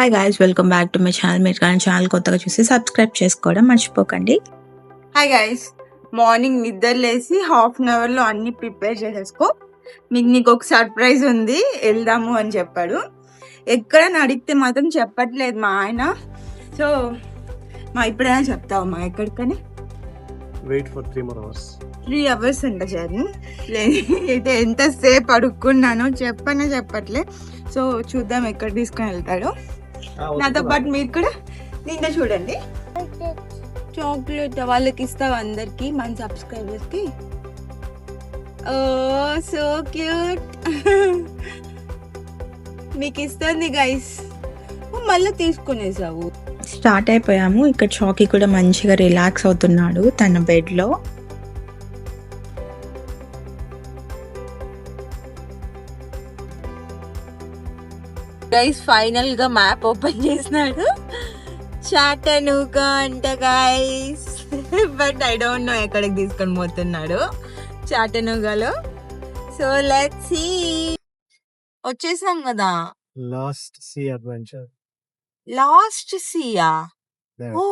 Hi guys, welcome back to my channel. మీరు కానీ channel కొత్తగా చూసి సబ్స్క్రైబ్ చేసుకోవడం మర్చిపోకండి. హాయ్ గైస్, మార్నింగ్ నిద్ర లేసి హాఫ్ అన్ అవర్లో అన్ని ప్రిపేర్ చేసేసుకో, నీకు ఒక సర్ప్రైజ్ ఉంది, వెళ్దాము అని చెప్పాడు. ఎక్కడైనా అడిగితే మాత్రం చెప్పట్లేదు మా ఆయన. సో ఇప్పుడైనా చెప్తావు మా ఎక్కడికని. Wait for 3 more hours. 3 hours అంట జర్నీ. అయితే ఎంతసేపు అడుక్కున్నానో చెప్పట్లే. సో చూద్దాం ఎక్కడ తీసుకొని వెళ్తాడో. నాతో పాటు మీరు కూడా నిన్న చూడండి. చాక్లెట్ వాళ్ళకి ఇస్తావు అందరికి, మన సబ్స్క్రైబర్స్ కి. ఓ సో క్యూట్. మీకు ఇస్తుంది గైస్, మళ్ళీ తీసుకునేసావు. స్టార్ట్ అయిపోయాము. ఇక్కడ చాకీ కూడా మంచిగా రిలాక్స్ అవుతున్నాడు తన బెడ్లో. గైస్ ఫైనల్ గా మ్యాప్ ఓపెన్ చేసినాడు. చాటనూగా అంట guys, but I don't know ఎక్కడికి తీసుకొని పోతున్నాడు చాటనూగాలో. So let's see. వచ్చేసాం కదా. Lost sea adventure. లాస్ట్ సీయా? ఓ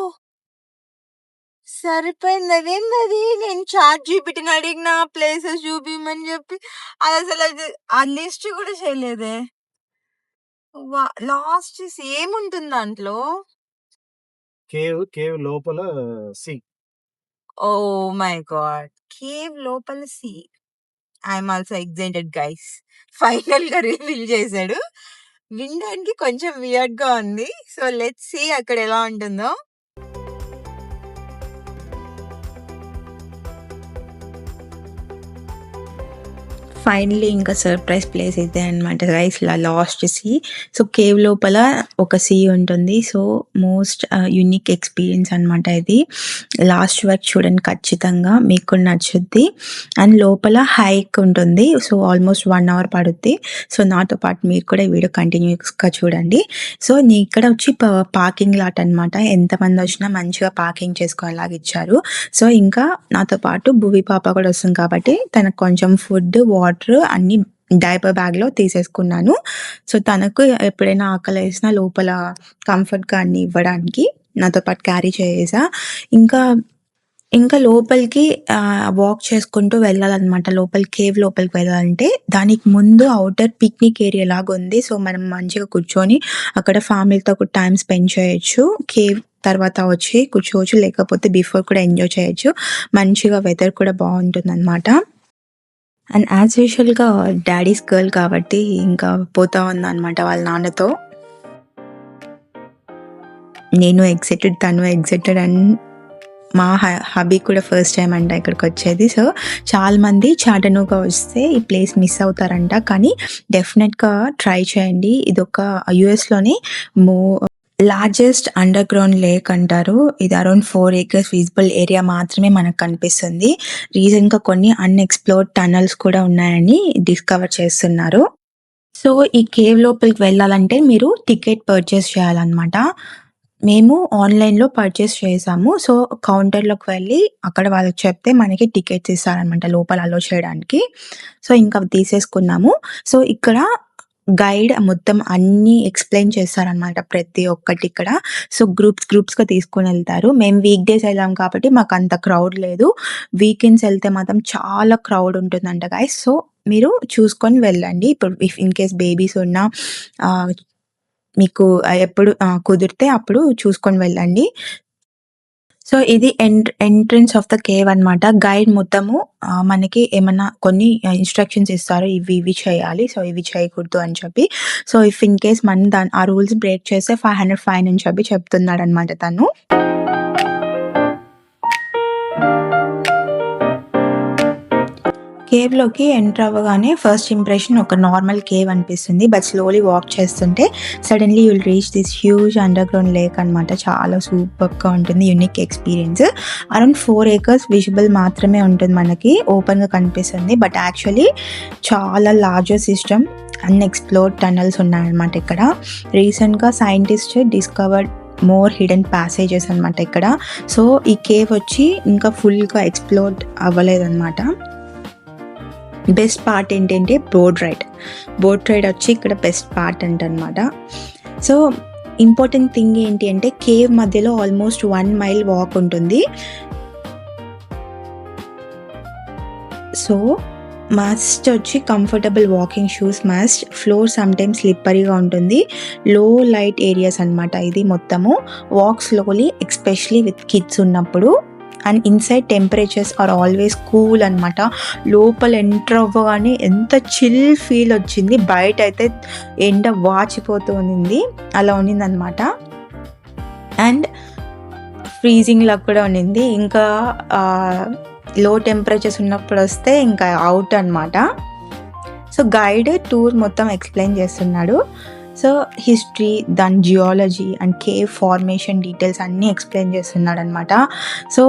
సరిపోయింది. అదేంది, నేను చాట్ జీపీటీని అడిగిన ప్లేసెస్ చూపిమని చెప్పి అది అసలు ఆ లిస్ట్ కూడా చేయలేదే. లాస్ట్ ఏముంటుంది దాంట్లో? కేవ్ లోపల sea. Oh my God, cave లోపల sea. I'm also excited guys. Final గా రివీల్ చేశాడు. వినడానికి కొంచెం వియర్డ్ గా ఉంది. సో లెట్స్ సీ అక్కడ ఎలా ఉంటుందో. ఫైనలీ ఇంకా సర్ప్రైజ్ ప్లేస్ ఇదే అనమాట guys, lost sea. So cave లోపల ఒక సీ ఉంటుంది. సో మోస్ట్ యూనిక్ ఎక్స్పీరియన్స్ అనమాట ఇది. లాస్ట్ వరకు చూడండి, ఖచ్చితంగా మీకు నచ్చుద్ది. అండ్ లోపల హైక్ ఉంటుంది. సో ఆల్మోస్ట్ 1 hour పడుద్ది. సో నాతో పాటు మీరు కూడా ఈ వీడియో కంటిన్యూస్గా చూడండి. సో ఇక్కడ వచ్చి పార్కింగ్ లాట్ అనమాట. ఎంతమంది వచ్చినా మంచిగా పార్కింగ్ చేసుకోవాలాగా ఇచ్చారు. సో ఇంకా నాతో పాటు భువి పాప కూడా వస్తుంది కాబట్టి తనకు కొంచెం ఫుడ్, వాటర్ అన్ని డైపర్ బ్యాగ్ లో తీసేసుకున్నాను. సో తనకు ఎప్పుడైనా ఆకలి వేసినా లోపల కంఫర్ట్ గా అన్ని ఇవ్వడానికి నాతో పాటు క్యారీ చేసా. ఇంకా లోపలికి వాక్ చేసుకుంటూ వెళ్ళాలన్నమాట. కేవ్ లోపలికి వెళ్ళాలంటే దానికి ముందు అవుటర్ పిక్నిక్ ఏరియా లాగా ఉంది. సో మనం మంచిగా కూర్చొని అక్కడ ఫ్యామిలీతో కూడా టైం స్పెండ్ చేయొచ్చు. కేవ్ తర్వాత వచ్చి కూర్చోవచ్చు, లేకపోతే బిఫోర్ కూడా ఎంజాయ్ చేయొచ్చు. మంచిగా వెదర్ కూడా బాగుంటుంది అనమాట. అండ్ యాజ్ యూజువల్గా డాడీస్ గర్ల్ కాబట్టి ఇంకా పోతా ఉందన్నమాట వాళ్ళ నాన్నతో. నేను ఎక్సైటెడ్, తను ఎక్సైటెడ్. అండ్ మా హబీ కూడా ఫస్ట్ టైం అంట ఇక్కడికి వచ్చేది. సో చాలా మంది చాటనూగా వస్తే ఈ ప్లేస్ మిస్ అవుతారంట, కానీ డెఫినెట్గా ట్రై చేయండి. ఇది ఒక యుఎస్లోని లార్జెస్ట్ అండర్ గ్రౌండ్ లేక్ అంటారు. ఇది అరౌండ్ 4 acres విజిబుల్ ఏరియా మాత్రమే మనకు కనిపిస్తుంది. రీసెంట్గా కొన్ని అన్ఎక్స్ప్లోర్డ్ టనల్స్ కూడా ఉన్నాయని డిస్కవర్ చేస్తున్నారు. సో ఈ కేవ్ లోపలికి వెళ్ళాలంటే మీరు టికెట్ పర్చేస్ చేయాలన్నమాట. మేము ఆన్లైన్లో పర్చేస్ చేసాము. సో కౌంటర్లోకి వెళ్ళి అక్కడ వాళ్ళకి చెప్తే మనకి టికెట్స్ ఇస్తారనమాట లోపల అలో చేయడానికి. సో ఇంకా తీసేసుకున్నాము. సో ఇక్కడ గైడ్ మొత్తం అన్ని ఎక్స్ప్లెయిన్ చేస్తారనమాట ప్రతి ఒక్కటి ఇక్కడ. సో గ్రూప్స్గా తీసుకొని వెళ్తారు. మేము వీక్ డేస్ వెళ్ళాం కాబట్టి మాకు అంత క్రౌడ్ లేదు. వీకెండ్స్ వెళ్తే మాత్రం చాలా క్రౌడ్ ఉంటుందంట గైస్. సో మీరు చూసుకొని వెళ్ళండి. ఇప్పుడు ఇన్ కేస్ బేబీస్ ఉన్నా మీకు ఎప్పుడు కుదిరితే అప్పుడు చూసుకొని వెళ్ళండి. సో ఇది ఎంట్రన్స్ ఆఫ్ ద కేవ్ అనమాట. గైడ్ మొత్తము మనకి ఏమన్నా కొన్ని ఇన్స్ట్రక్షన్స్ ఇస్తారు, ఇవి చేయాలి, సో ఇవి చేయకూడదు అని చెప్పి. సో ఇఫ్ ఇన్ కేస్ మనం ఆ రూల్స్ బ్రేక్ చేస్తే 500 ఫైన్ అని చెప్పి చెప్తున్నాడు అనమాట తను. కేవ్లోకి ఎంటర్ అవ్వగానే ఫస్ట్ ఇంప్రెషన్ ఒక నార్మల్ కేవ్ అనిపిస్తుంది. బట్ స్లోలీ వాక్ చేస్తుంటే suddenly you'll reach this huge under ground lake అనమాట. చాలా సూపర్గా ఉంటుంది, unique experience. Around 4 acres visible మాత్రమే ఉంటుంది మనకి, ఓపెన్గా కనిపిస్తుంది. బట్ యాక్చువల్లీ చాలా లార్జర్ సిస్టమ్, అన్ఎక్స్ప్లోర్డ్ టనల్స్ ఉన్నాయన్నమాట ఇక్కడ. రీసెంట్గా scientist discovered more hidden passages అనమాట ఇక్కడ. సో ఈ కేవ్ వచ్చి ఇంకా ఫుల్గా ఎక్స్ప్లోర్డ్ అవ్వలేదన్నమాట. బెస్ట్ పార్ట్ ఏంటంటే బోట్ రైడ్ వచ్చి ఇక్కడ బెస్ట్ పార్ట్ అంటనమాట. సో ఇంపార్టెంట్ థింగ్ ఏంటి అంటే కేవ్ మధ్యలో ఆల్మోస్ట్ 1 మైల్ వాక్ ఉంటుంది. సో మస్ట్ వచ్చి comfortable walking shoes must. Floor sometimes స్లిప్పరీగా ఉంటుంది. లో లైట్ ఏరియాస్ అనమాట ఇది మొత్తము. Walk slowly especially with kids ఉన్నప్పుడు. And inside temperatures are always cool అనమాట. లోపల ఎంటర్ అవ్వగానే ఎంత చిల్ ఫీల్ వచ్చింది. బయట అయితే ఎండ వాచిపోతూ ఉన్నింది, అలా ఉన్నిందనమాట. అండ్ ఫ్రీజింగ్లా కూడా ఉన్నింది. ఇంకా లో టెంపరేచర్స్ ఉన్నప్పుడు వస్తే ఇంకా అవుట్ అనమాట. సో గైడ్ టూర్ మొత్తం ఎక్స్ప్లెయిన్ చేస్తున్నాడు. సో హిస్టరీ, దాని geology and cave formation details అన్నీ ఎక్స్ప్లెయిన్ చేస్తున్నాడు అనమాట. సో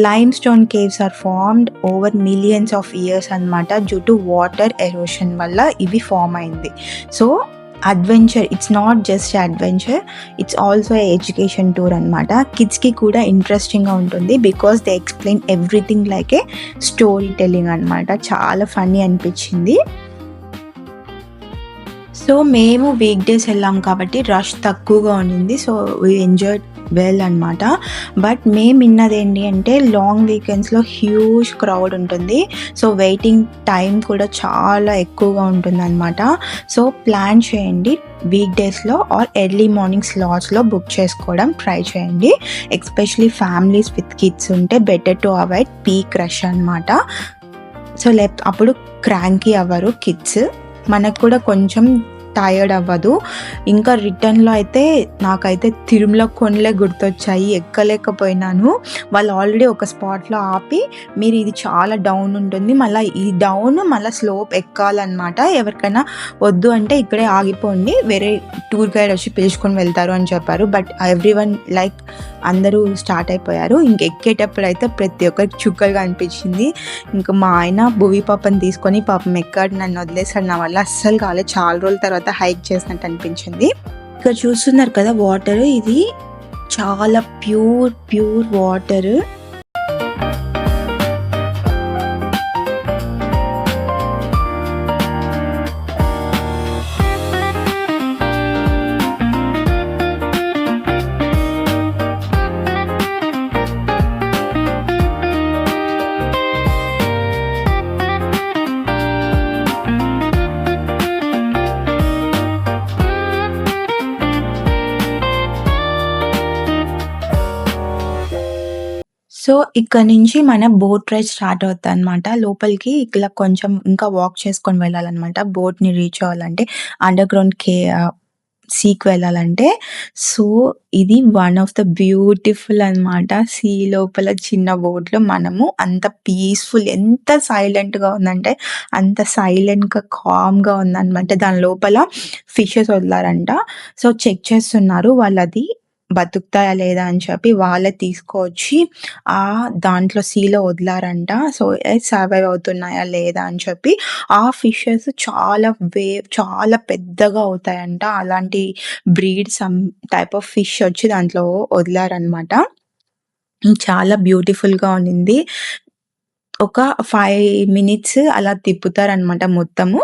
లైమ్ స్టోన్ caves are formed over millions of years అనమాట. డ్యూ టు వాటర్ ఎరోషన్ వల్ల ఇవి ఫామ్ అయింది. So adventure, it's not just adventure, it's also education tour అనమాట. కిడ్స్కి కూడా ఇంట్రెస్టింగ్గా ఉంటుంది because they explain everything like a story telling అనమాట. చాలా ఫన్నీ అనిపించింది. సో మేము వీక్ డేస్ వెళ్ళాం కాబట్టి రష్ తక్కువగా ఉన్నింది. సో వీ ఎంజాయ్ వెల్ అనమాట. బట్ మేము విన్నది ఏంటి అంటే లాంగ్ వీకెండ్స్లో హ్యూజ్ క్రౌడ్ ఉంటుంది. సో వెయిటింగ్ టైం కూడా చాలా ఎక్కువగా ఉంటుంది అనమాట. సో ప్లాన్ చేయండి వీక్ డేస్లో ఆర్ ఎర్లీ మార్నింగ్ స్లాట్స్లో బుక్ చేసుకోవడం ట్రై చేయండి. ఎస్పెషలీ ఫ్యామిలీస్ విత్ కిడ్స్ ఉంటే better to avoid peak rush అనమాట. సో అప్పుడు క్రాంకీ అవ్వరు కిడ్స్, మనకు కూడా కొంచెం టైర్డ్ అవ్వదు. ఇంకా రిటర్న్లో అయితే నాకైతే తిరుమల కొండలే గుర్తొచ్చాయి. ఎక్కలేకపోయినాను. వాళ్ళు ఆల్రెడీ ఒక స్పాట్లో ఆపి మీరు ఇది చాలా డౌన్ ఉంటుంది, మళ్ళీ ఈ డౌన్ మళ్ళీ స్లోప్ ఎక్కాలన్నమాట, ఎవరికైనా వద్దు అంటే ఇక్కడే ఆగిపోండి, వేరే టూర్ గైడ్ వచ్చి పిలుచుకొని వెళ్తారు అని చెప్పారు. బట్ ఎవ్రీవన్ లైక్ అందరూ స్టార్ట్ అయిపోయారు. ఎక్కేటప్పుడు అయితే ప్రతి ఒక్కరికి చుక్కలుగా అనిపించింది. ఇంకా మా ఆయన భువి పాపని తీసుకొని పాపం ఎక్కాడు, నన్ను వదిలేసాడు. నా వల్ల అస్సలు కాలేదు. చాలా రోజుల తర్వాత హైక్ చేసినట్టు అనిపించింది. ఇక్కడ చూస్తున్నారు కదా వాటర్, ఇది చాలా ప్యూర్ వాటర్. సో ఇక్కడ నుంచి మన బోట్ రైడ్ స్టార్ట్ అవుతుంది అనమాట. లోపలికి ఇట్లా కొంచెం ఇంకా వాక్ చేసుకొని వెళ్ళాలన్నమాట బోట్ని రీచ్ అవ్వాలంటే, అండర్ గ్రౌండ్ సీకి వెళ్ళాలంటే. సో ఇది వన్ ఆఫ్ ద బ్యూటిఫుల్ అనమాట. సీ లోపల చిన్న బోట్లో మనము అంత పీస్ఫుల్, ఎంత సైలెంట్గా ఉందంటే అంత సైలెంట్గా కామ్గా ఉందన్నమాట. దాని లోపల ఫిషెస్ వదిలారంట. సో చెక్ చేస్తున్నారు వాళ్ళు అది బతుకుతాయా లేదా అని చెప్పి. వాళ్ళే తీసుకొచ్చి దాంట్లో సీలో వదిలారంట. సో సర్వైవ్ అవుతున్నాయా లేదా అని చెప్పి. ఆ ఫిషెస్ చాలా పెద్దగా అవుతాయంట. అలాంటి breed some type of fish వచ్చి దాంట్లో వదిలారనమాట. చాలా బ్యూటిఫుల్గా ఉన్నింది. ఒక 5 minutes అలా తిప్పుతారనమాట మొత్తము.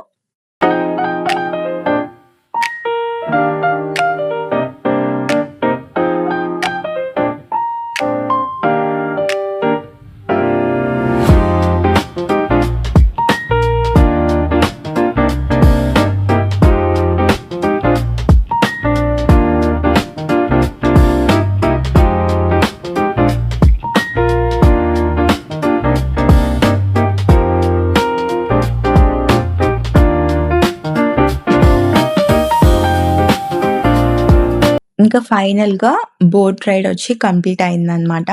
ఇంకా ఫైనల్‌గా బోట్ రైడ్ వచ్చి కంప్లీట్ అయిందనమాట.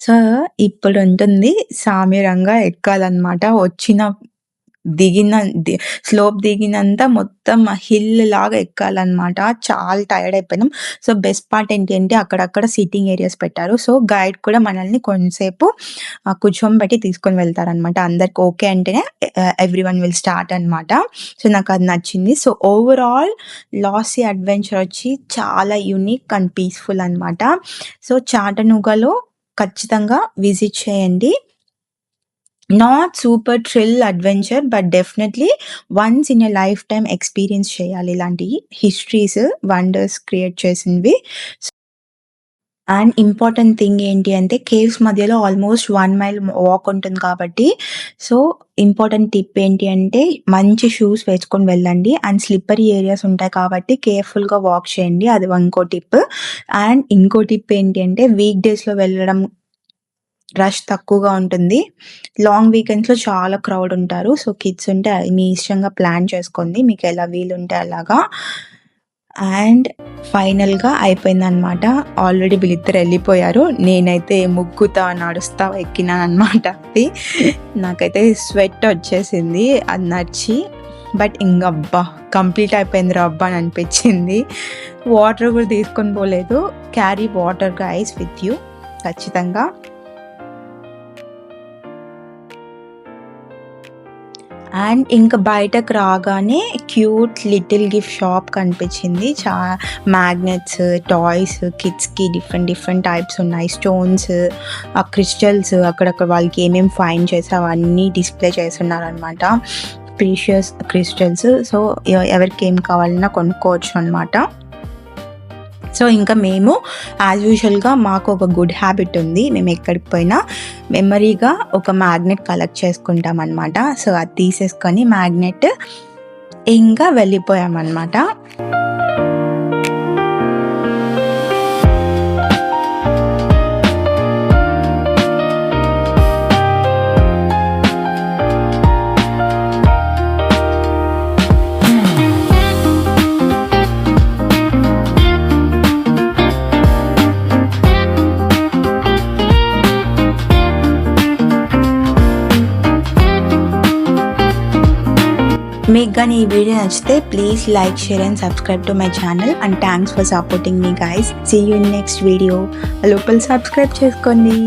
సో ఇప్పుడు ఉంటుంది సామిరంగా ఎక్కాలన్నమాట. స్లోప్ దిగినంత మొత్తం హిల్ లాగా ఎక్కాలన్నమాట. చాలా టైర్డ్ అయిపోయినాం. సో బెస్ట్ పార్ట్ ఏంటి అంటే అక్కడక్కడ సిట్టింగ్ ఏరియాస్ పెట్టారు. సో గైడ్ కూడా మనల్ని కొంతసేపు కూర్చోబెట్టి తీసుకొని వెళ్తారనమాట. అందరికి ఓకే అంటేనే ఎవ్రీవన్ విల్ స్టార్ట్ అనమాట. సో నాకు అది నచ్చింది. సో ఓవరాల్ లాసీ అడ్వెంచర్ వచ్చి చాలా యూనిక్ అండ్ పీస్ఫుల్ అనమాట. సో చాటనూగాలో ఖచ్చితంగా విజిట్ చేయండి. Not super thrill adventure but definitely once in a life time experience చేయాలి ఇలాంటి హిస్టరీస్ వండర్స్ క్రియేట్ చేసినవి. అండ్ ఇంపార్టెంట్ థింగ్ ఏంటి అంటే కేవ్స్ మధ్యలో ఆల్మోస్ట్ 1 మైల్ వాక్ ఉంటుంది కాబట్టి సో ఇంపార్టెంట్ టిప్ ఏంటి అంటే మంచి షూస్ వేసుకొని వెళ్ళండి అండ్ స్లిప్పరీ ఏరియాస్ ఉంటాయి కాబట్టి కేర్ఫుల్గా వాక్ చేయండి. అది ఇంకో టిప్. అండ్ ఇంకో టిప్ ఏంటి అంటే వీక్ డేస్లో వెళ్ళడం రష్ తక్కువగా ఉంటుంది. లాంగ్ వీకెండ్స్‌లో చాలా క్రౌడ్ ఉంటారు. సో కిడ్స్ ఉంటే మీ ఇష్టంగా ప్లాన్ చేసుకోండి. మీకు ఎలా వీలుంటే అలాగా. అండ్ ఫైనల్‌గా అయిపోయిందనమాట. ఆల్రెడీ వీళ్ళిద్దరు ఎళ్ళిపోయారు. నేనైతే ముగ్గుతా, నడుస్తా ఎక్కినాననమాట అది. నాకైతే స్వెట్ వచ్చేసింది అది నడిచి. బట్ ఇంగబ్బా! కంప్లీట్ అయిపోయిందిరా అబ్బా! అని అనిపించింది. వాటర్ కూడా తీసుకొని పోలేదు. Carry water guys with you ఖచ్చితంగా. అండ్ ఇంకా బయటకు రాగానే క్యూట్ లిటిల్ గిఫ్ట్ షాప్ కనిపించింది. మ్యాగ్నెట్స్, టాయ్స్, కిడ్స్‌కి డిఫరెంట్ టైప్స్ ఉన్నాయి. స్టోన్స్, క్రిస్టల్స్ అక్కడక్కడ వాళ్ళకి ఏమేమి ఫైండ్ చేసి అవన్నీ డిస్ప్లే చేసున్నారనమాట. Precious crystals. సో ఎవరికి ఏం కావాలన్నా కొనుక్కోవచ్చు అనమాట. సో ఇంకా మేము యాజ్ యూజువల్గా మాకు ఒక గుడ్ హ్యాబిట్ ఉంది. మేము ఎక్కడికి పోయినా మెమరీగా ఒక మ్యాగ్నెట్ కలెక్ట్ చేసుకుంటాం అనమాట. సో అది తీసేసుకొని మ్యాగ్నెట్ ఇంకా వెళ్ళిపోయామన్నమాట. మీకు కానీ ఈ వీడియో నచ్చితే please like, share and subscribe to my channel and thanks for supporting me guys. See you in next video. లోపల సబ్స్క్రైబ్ చేసుకోండి.